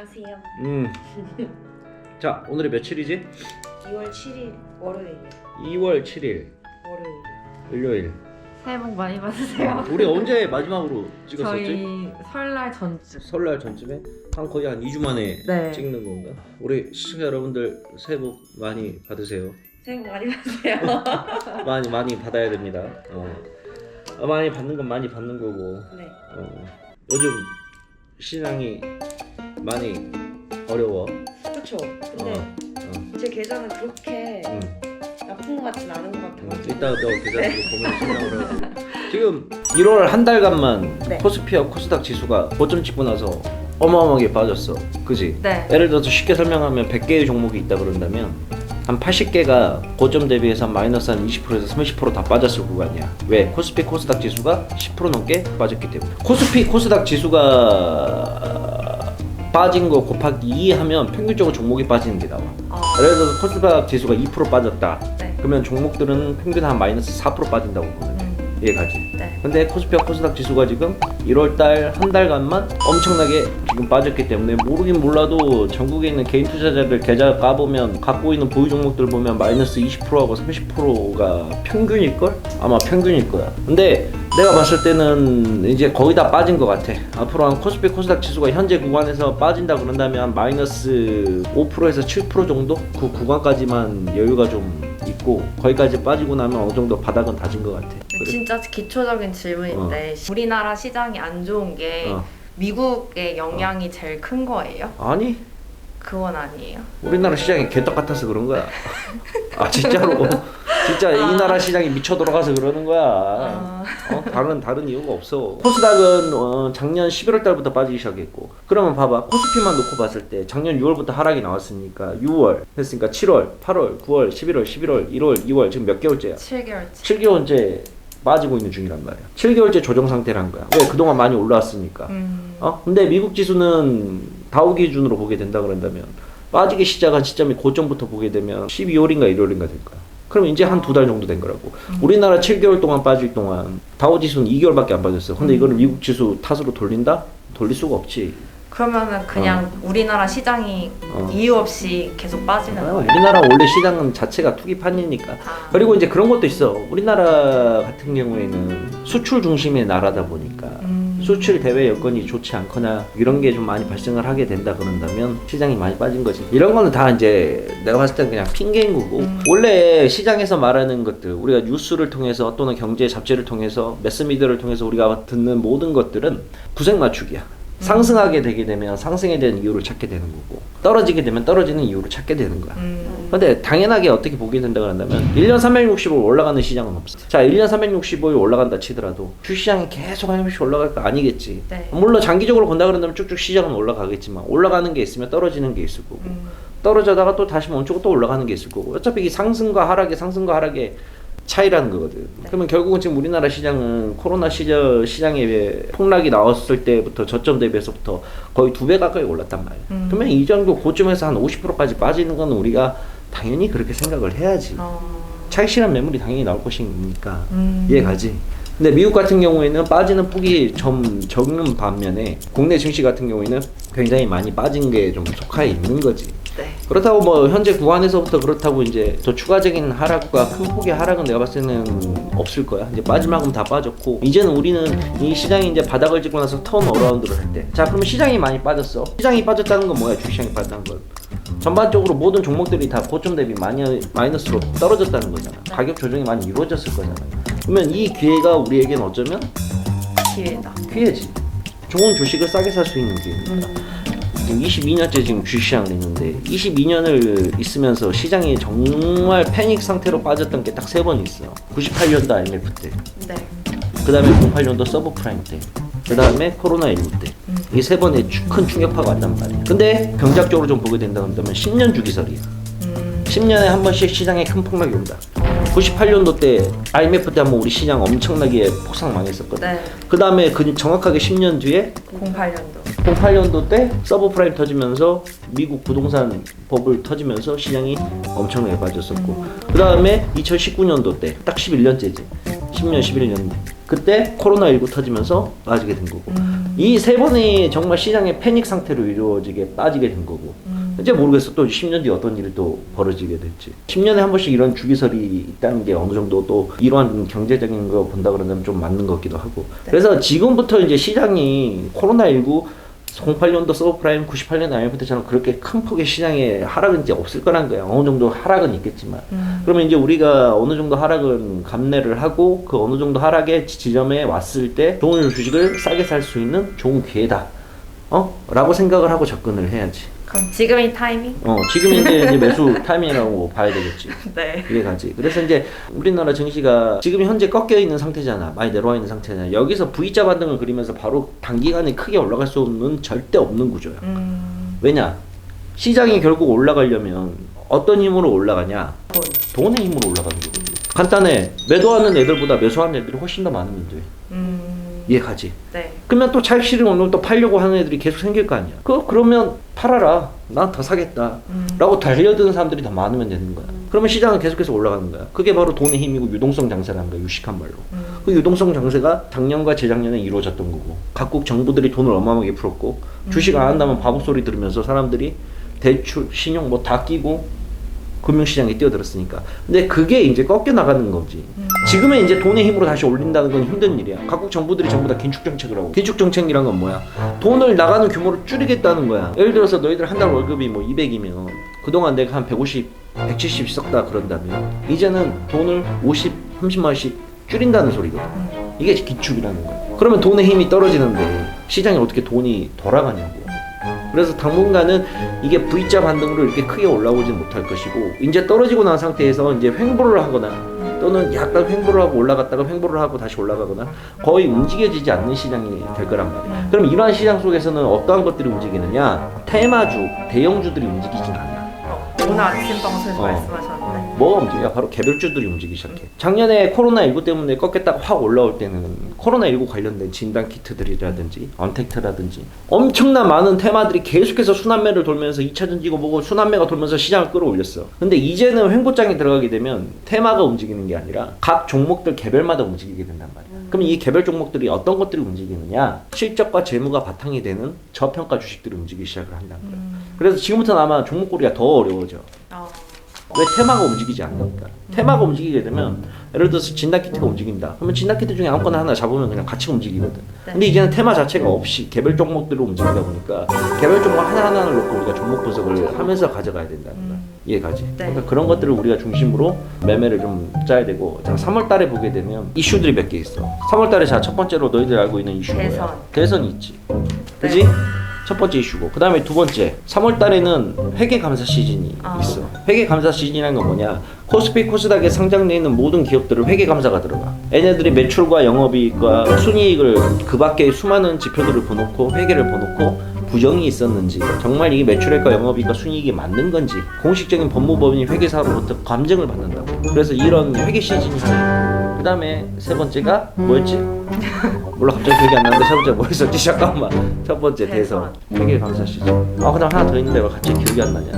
안녕하세요. 자, 오늘이 며칠이지? 2월 7일 월요일. 2월 7일 월요일. 일요일. 새해 복 많이 받으세요. 우리 언제 마지막으로 찍었었지? 저희 설날 전쯤. 설날 전쯤에? 거의 한 2주 만에 네. 찍는 건가? 우리 시청자 여러분들 새해 복 많이 받으세요. 새해 복 많이 받으세요. 많이 받아야 됩니다. 많이 받는 건 많이 받는 거고. 네. 요즘 시장이 많이 어려워. 그렇죠. 근데 제 계좌는 그렇게 나쁜 것 같진 않은 것 같아요. 이따가 너 계좌를 보면 설명을 하고. 지금 1월 한 달간만 네. 코스피와 코스닥 지수가 고점 찍고 나서 어마어마하게 빠졌어. 그지? 네. 예를 들어서 쉽게 설명하면 100개의 종목이 있다 그런다면 한 80개가 고점 대비해서 마이너스 한 20%에서 30% 다 빠졌을 구간이야. 왜? 코스피 코스닥 지수가 10% 넘게 빠졌기 때문에. 코스피 코스닥 지수가 빠진 거 곱하기 2 하면 평균적으로 종목이 빠지는 게 나와. 예를 들어서 코스닥 지수가 2% 빠졌다. 네. 그러면 종목들은 평균 한 마이너스 4% 빠진다고 보면 돼. 이해가지? 네. 근데 코스피와 코스닥 지수가 지금 1월달 한 달간만 엄청나게 지금 빠졌기 때문에 모르긴 몰라도 전국에 있는 개인 투자자들 계좌 까보면 갖고 있는 보유 종목들 보면 마이너스 20%하고 30%가 평균일걸? 아마 평균일 거야. 근데 내가 봤을 때는 이제 거의 다 빠진 것 같아. 앞으로 한 코스피 코스닥 지수가 현재 구간에서 빠진다 그런다면 마이너스 5%에서 7% 정도? 그 구간까지만 여유가 좀 있고 거기까지 빠지고 나면 어느 정도 바닥은 다진 것 같아. 그래? 진짜 기초적인 질문인데 우리나라 시장이 안 좋은 게 미국의 영향이 제일 큰 거예요? 아니, 그건 아니에요. 우리나라 시장이 개떡 같아서 그런 거야. 아 진짜로. 진짜 이 나라 시장이 미쳐 돌아가서 그러는 거야. 다른 이유가 없어. 코스닥은 작년 11월 달부터 빠지기 시작했고, 그러면 봐봐, 코스피만 놓고 봤을 때 작년 6월부터 하락이 나왔으니까 6월 했으니까 7월, 8월, 9월, 11월, 11월, 1월, 2월 지금 몇 개월째야? 7개월째. 7개월째 빠지고 있는 중이란 말이야. 7개월째 조정 상태란 거야. 왜? 그동안 많이 올라왔으니까. 근데 미국 지수는 다우 기준으로 보게 된다 그런다면 빠지기 시작한 시점이 고점부터 보게 되면 12월인가 1월인가 될 거야. 그럼 이제 한 2달 정도 된 거라고. 우리나라 7개월 동안 빠질 동안 다우 지수는 2개월밖에 안 빠졌어. 근데 이거를 미국 지수 탓으로 돌린다? 돌릴 수가 없지. 그러면은 그냥 우리나라 시장이 이유 없이 계속 빠지는 거예요? 우리나라 원래 시장은 자체가 투기판이니까. 그리고 이제 그런 것도 있어. 우리나라 같은 경우에는 수출 중심의 나라다 보니까 수출 대외 여건이 좋지 않거나 이런 게 좀 많이 발생을 하게 된다 그런다면 시장이 많이 빠진 거지. 이런 거는 다 이제 내가 봤을 땐 그냥 핑계인 거고, 원래 시장에서 말하는 것들, 우리가 뉴스를 통해서 또는 경제 잡지를 통해서 매스미디어를 통해서 우리가 듣는 모든 것들은 구색 맞추기야. 상승하게 되게 되면 상승에 대한 이유를 찾게 되는 거고, 떨어지게 되면 떨어지는 이유를 찾게 되는 거야. 근데 당연하게 어떻게 보게 된다 그런다면 1년 365일 올라가는 시장은 없어. 자, 1년 365일 올라간다 치더라도 주시장이 계속 한 번씩 올라갈 거 아니겠지. 네. 물론 장기적으로 본다 그런다면 쭉쭉 시장은 올라가겠지만 올라가는 게 있으면 떨어지는 게 있을 거고, 떨어져다가 또 다시 멈추고 또 올라가는 게 있을 거고, 어차피 이 상승과 하락의 차이라는 거거든. 네. 그러면 결국은 지금 우리나라 시장은 코로나 시장에 폭락이 나왔을 때부터 저점 대비해서부터 거의 2배 가까이 올랐단 말이야. 그러면 이 정도 고점에서 한 50%까지 빠지는 건 우리가 당연히 그렇게 생각을 해야지. 차익 실현 매물이 당연히 나올 것이니까. 이해가지? 근데 미국 같은 경우에는 빠지는 폭이 좀 적는 반면에 국내 증시 같은 경우에는 굉장히 많이 빠진 게 좀 속하에 있는 거지. 네. 그렇다고 뭐 현재 구간에서부터 그렇다고 이제 더 추가적인 하락과 큰 폭의 하락은 내가 봤을 때는 없을 거야. 이제 빠질만큼 다 빠졌고, 이제는 우리는 이 시장이 이제 바닥을 찍고 나서 턴 어라운드를 할 때, 자 그러면 시장이 많이 빠졌어. 시장이 빠졌다는 건 뭐야? 주시장이 빠졌다는 건 전반적으로 모든 종목들이 다 고점 대비 마이너스로 떨어졌다는 거잖아. 가격 조정이 많이 이루어졌을 거잖아. 그러면 이 기회가 우리에겐 어쩌면 기회지. 좋은 주식을 싸게 살 수 있는 기회입니다. 지금 22년째 지금 주식시장을 있는데 22년을 있으면서 시장이 정말 패닉 상태로 빠졌던 게 딱 3번 있어요. 98년도 IMF 때, 네. 그 다음에 08년도 서브프라임 때, 그 다음에 코로나19 때. 이 3번에 큰 충격파가 왔단 말이에요. 근데 병작적으로 좀 보게 된다 그러면 10년 주기설이야. 10년에 한 번씩 시장에 큰 폭락이 온다. 98년도 때 IMF 때 한번 우리 시장 엄청나게 폭삭 망했었거든. 네. 그 다음에 정확하게 10년 뒤에 08년도 때 서브프라임 터지면서 미국 부동산 버블 터지면서 시장이 엄청나게 빠졌었고, 그 다음에 2019년도 때 딱 11년째지. 10년, 11년 그때 코로나19 터지면서 빠지게 된 거고 이 세 번이 정말 시장의 패닉 상태로 이루어지게 빠지게 된 거고 이제 모르겠어. 또 10년 뒤에 어떤 일이 또 벌어지게 될지. 10년에 한 번씩 이런 주기설이 있다는 게 어느 정도 또 이러한 경제적인 거 본다 그러면 좀 맞는 것 같기도 하고. 네. 그래서 지금부터 이제 시장이 코로나19 08년도 서브프라임 98년 IMF 때처럼 그렇게 큰 폭의 시장에 하락은 이제 없을 거란 거야. 어느 정도 하락은 있겠지만. 그러면 이제 우리가 어느 정도 하락은 감내를 하고 그 어느 정도 하락의 지점에 왔을 때 좋은 주식을 싸게 살 수 있는 좋은 기회다. 라고 생각을 하고 접근을 해야지. 그럼 지금이 타이밍? 지금이 이제 매수 타이밍이라고 봐야 되겠지. 네. 이해가지. 그래서 이제 우리나라 증시가 지금 현재 꺾여 있는 상태잖아. 많이 내려와 있는 상태잖아. 여기서 V자 반등을 그리면서 바로 단기간에 크게 올라갈 수는 절대 없는 구조야. 왜냐? 시장이 결국 올라가려면 어떤 힘으로 올라가냐? 돈의 힘으로 올라가는 거거든. 간단해. 매도하는 애들보다 매수하는 애들이 훨씬 더 많으면 돼. 이해가지? 네. 그러면 또 차익 실은 오늘 또 팔려고 하는 애들이 계속 생길 거 아니야. 그러면 팔아라. 난 더 사겠다. 라고 달려드는 사람들이 더 많으면 되는 거야. 그러면 시장은 계속해서 올라가는 거야. 그게 바로 돈의 힘이고 유동성 장세라는 거야. 유식한 말로. 그 유동성 장세가 작년과 재작년에 이루어졌던 거고 각국 정부들이 돈을 어마어마하게 풀었고 주식 안 한다면 바보 소리 들으면서 사람들이 대출, 신용 뭐 다 끼고 금융시장에 뛰어들었으니까. 근데 그게 이제 꺾여 나가는 거지. 지금은 이제 돈의 힘으로 다시 올린다는 건 힘든 일이야. 각국 정부들이 전부 다 긴축 정책을 하고. 긴축 정책이란 건 뭐야? 돈을 나가는 규모를 줄이겠다는 거야. 예를 들어서 너희들 한 달 월급이 뭐 200이면 그동안 내가 한 150, 170 썼다 그런다면 이제는 돈을 50, 30만 원씩 줄인다는 소리거든. 이게 긴축이라는 거야. 그러면 돈의 힘이 떨어지는데 시장에 어떻게 돈이 돌아가냐고. 그래서 당분간은 이게 V자 반등으로 이렇게 크게 올라오진 못할 것이고 이제 떨어지고 난 상태에서 이제 횡보를 하거나 또는 약간 횡보를 하고 올라갔다가 횡보를 하고 다시 올라가거나 거의 움직여지지 않는 시장이 될 거란 말이야. 그럼 이러한 시장 속에서는 어떠한 것들이 움직이느냐? 테마주, 대형주들이 움직이진 않아. 오늘 아침 방송에서 말씀하셨는데 뭐가 움직여? 바로 개별주들이 움직이기 시작해. 작년에 코로나19 때문에 꺾였다가 확 올라올 때는 코로나19 관련된 진단키트들이라든지 언택트라든지 엄청난 많은 테마들이 계속해서 순환매를 돌면서 2차전지고 뭐고 순환매가 돌면서 시장을 끌어올렸어. 근데 이제는 횡보장에 들어가게 되면 테마가 움직이는 게 아니라 각 종목들 개별마다 움직이게 된단 말이야. 그럼 이 개별 종목들이 어떤 것들이 움직이느냐? 실적과 재무가 바탕이 되는 저평가 주식들이 움직이기 시작을 한다는 거야. 그래서 지금부터는 아마 종목고리가 더 어려워져. 왜 테마가 움직이지 않으니까. 테마가 움직이게 되면 예를 들어서 진단키트가 움직인다. 그러면 진단키트 중에 아무거나 하나 잡으면 그냥 같이 움직이거든. 근데 이제는 테마 자체가 없이 개별 종목들로 움직이다 보니까 개별 종목 하나하나를 놓고 우리가 종목 분석을 하면서 가져가야 된다는 거야. 이해가지? 그러니까 그런 것들을 우리가 중심으로 매매를 좀 짜야 되고. 자, 3월 달에 보게 되면 이슈들이 몇 개 있어. 3월 달에 자, 첫 번째로 너희들 알고 있는 이슈가 뭐야? 대선이 있지. 그지? 첫 번째 이슈고, 그 다음에 두 번째 3월 달에는 회계 감사 시즌이 있어. 회계 감사 시즌이라는 건 뭐냐? 코스피 코스닥에 상장되어 있는 모든 기업들을 회계 감사가 들어가. 얘네들이 매출과 영업이익과 순이익을 그 밖에 수많은 지표들을 보놓고 회계를 보놓고 부정이 있었는지, 정말 이게 매출액과 영업이익과 순이익이 맞는 건지 공식적인 법무법인이 회계사로부터 감증을 받는다고. 그래서 이런 회계 시즌이 있어요. 그 다음에 세 번째가 뭐였지? 몰라, 갑자기 기억이 안 나는데 세 번째 뭐였었지? 잠깐만. 첫 번째 대선 회계 감사 시즌. 그 다음 하나 더 있는데 왜 갑자기 기억이 안 나냐?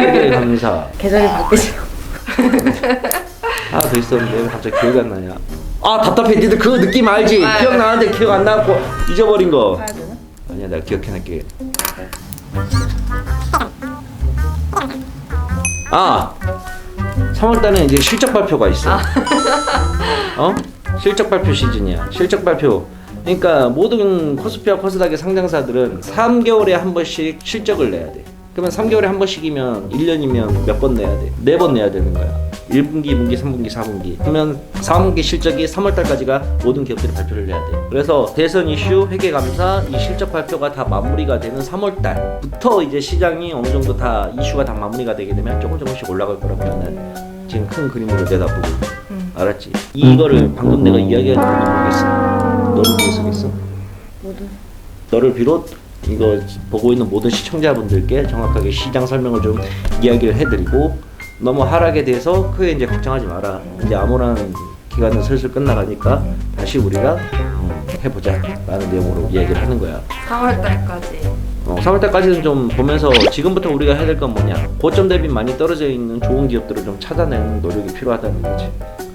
회계 감사 계절이 바뀌죠. 하나 더 있었는데 왜 갑자기 기억이 안 나냐? 아, 답답해. 니들 그거 느낌 알지? 기억나는데 기억 안 나고 잊어버린 거. 사야 되나? 아니야, 내가 기억해낼게. 아, 3월달에 이제 실적 발표가 있어. 실적 발표 시즌이야. 실적 발표. 그러니까 모든 코스피와 코스닥의 상장사들은 3개월에 한 번씩 실적을 내야 돼. 그러면 3개월에 한 번씩이면 1년이면 몇 번 내야 돼? 4번 내야 되는 거야. 1분기, 2분기, 3분기, 4분기. 그러면 4분기 실적이 3월달까지가 모든 기업들이 발표를 해야 돼. 그래서 대선 이슈, 회계감사, 이 실적 발표가 다 마무리가 되는 3월달부터 이제 시장이 어느 정도 다 이슈가 다 마무리가 되게 되면 조금씩 올라갈 거라고 나는 지금 큰 그림으로 내다보고 알았지? 이거를 방금 내가 이야기하는 건 모르겠어. 너를 위해서겠어? 모두. 너를 비롯 이거 보고 있는 모든 시청자분들께 정확하게 시장 설명을 좀 이야기를 해드리고, 너무 하락에 대해서 크게 이제 걱정하지 마라. 이제 암울한 기간은 슬슬 끝나가니까 다시 우리가 해보자 라는 내용으로 이야기를 하는 거야. 3월달까지 3월달까지는 좀 보면서 지금부터 우리가 해야 될 건 뭐냐, 고점 대비 많이 떨어져 있는 좋은 기업들을 좀 찾아내는 노력이 필요하다는 거지.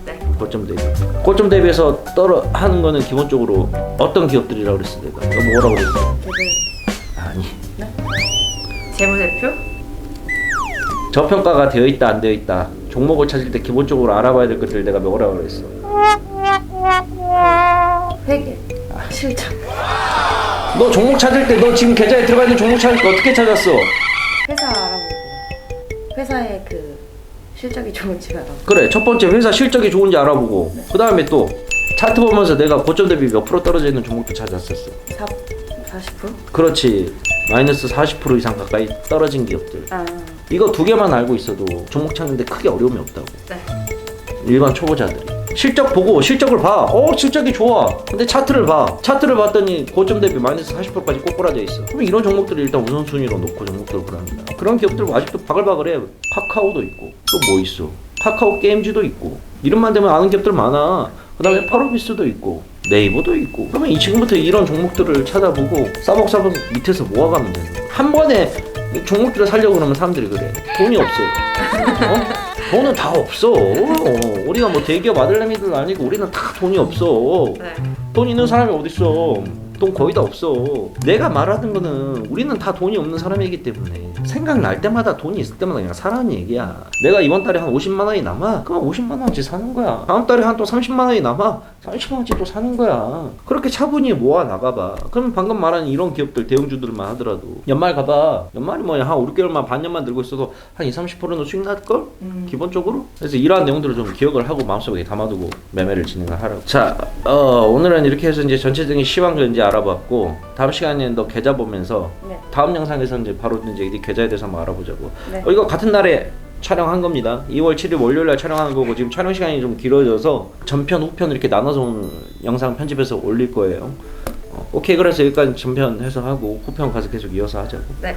네. 고점 대비해서 하는 거는 기본적으로 어떤 기업들이라고 그랬어 내가? 너 뭐라고 그랬어? 아니, 재무제표? 저평가가 되어 있다 안 되어 있다, 종목을 찾을 때 기본적으로 알아봐야 될 것들을 내가 뭐라고 그랬어? 회계, 실적. 너 종목 찾을 때 너 지금 계좌에 들어가 있는 종목 찾을 때 어떻게 찾았어? 회사 알아보고 회사의 그 실적이 좋은지 알아보고. 그래, 첫 번째 회사 실적이 좋은지 알아보고, 그 다음에 또 차트 보면서 내가 고점 대비 몇 프로 떨어져 있는 종목도 찾았었어. 40%? 그렇지, 마이너스 40% 이상 가까이 떨어진 기업들. 이거 두 개만 알고 있어도 종목 찾는데 크게 어려움이 없다고. 네. 일반 초보자들이 실적 보고 실적을 봐. 실적이 좋아. 근데 차트를 봐. 차트를 봤더니 고점 대비 마이너스 40%까지 꼬꾸라져 있어. 그럼 이런 종목들을 일단 우선순위로 놓고 종목들을 보랍니다. 그런 기업들 아직도 바글바글해. 카카오도 있고 또 뭐 있어? 카카오 게임즈도 있고, 이름만 되면 아는 기업들 많아. 그 다음에 파로비스도 있고 네이버도 있고. 그러면 지금부터 이런 종목들을 찾아보고 싸먹싸먹 밑에서 모아가면 되는 거야. 한 번에 종목들을 살려고 그러면 사람들이 그래. 돈이 없어요. 돈은 다 없어. 우리가 뭐 대기업 아들내미들 아니고 우리는 다 돈이 없어. 네. 돈 있는 사람이 어딨어. 돈 거의 다 없어. 내가 말하는 거는 우리는 다 돈이 없는 사람이기 때문에 생각날 때마다 돈이 있을 때마다 그냥 사라는 얘기야. 내가 이번 달에 한 50만 원이 남아, 그럼 50만 원어치 사는 거야. 다음 달에 한 또 30만 원이 남아, 30만 원어치 또 사는 거야. 그렇게 차분히 모아 나가봐. 그럼 방금 말한 이런 기업들 대형주들만 하더라도 연말 가봐. 연말이 뭐야, 한 5, 6개월만 반년만 들고 있어도 한 2, 30%는 수익 날걸? 기본적으로. 그래서 이러한 내용들을 좀 기억을 하고 마음속에 담아두고 매매를 진행을 하라고. 자, 오늘은 이렇게 해서 이제 전체적인 시황을 이제 알아봤고, 다음 시간에는 너 계좌 보면서 다음 영상에서 이제 바로 이제 이 계좌에 대해서 한번 알아보자고. 이거 같은 날에 촬영한 겁니다. 2월 7일 월요일날 촬영한 거고, 지금 촬영 시간이 좀 길어져서 전편, 후편 이렇게 나눠서 영상 편집해서 올릴 거예요. 오케이, 그래서 여기까지 전편 해서 하고 후편 가서 계속 이어서 하자고. 네.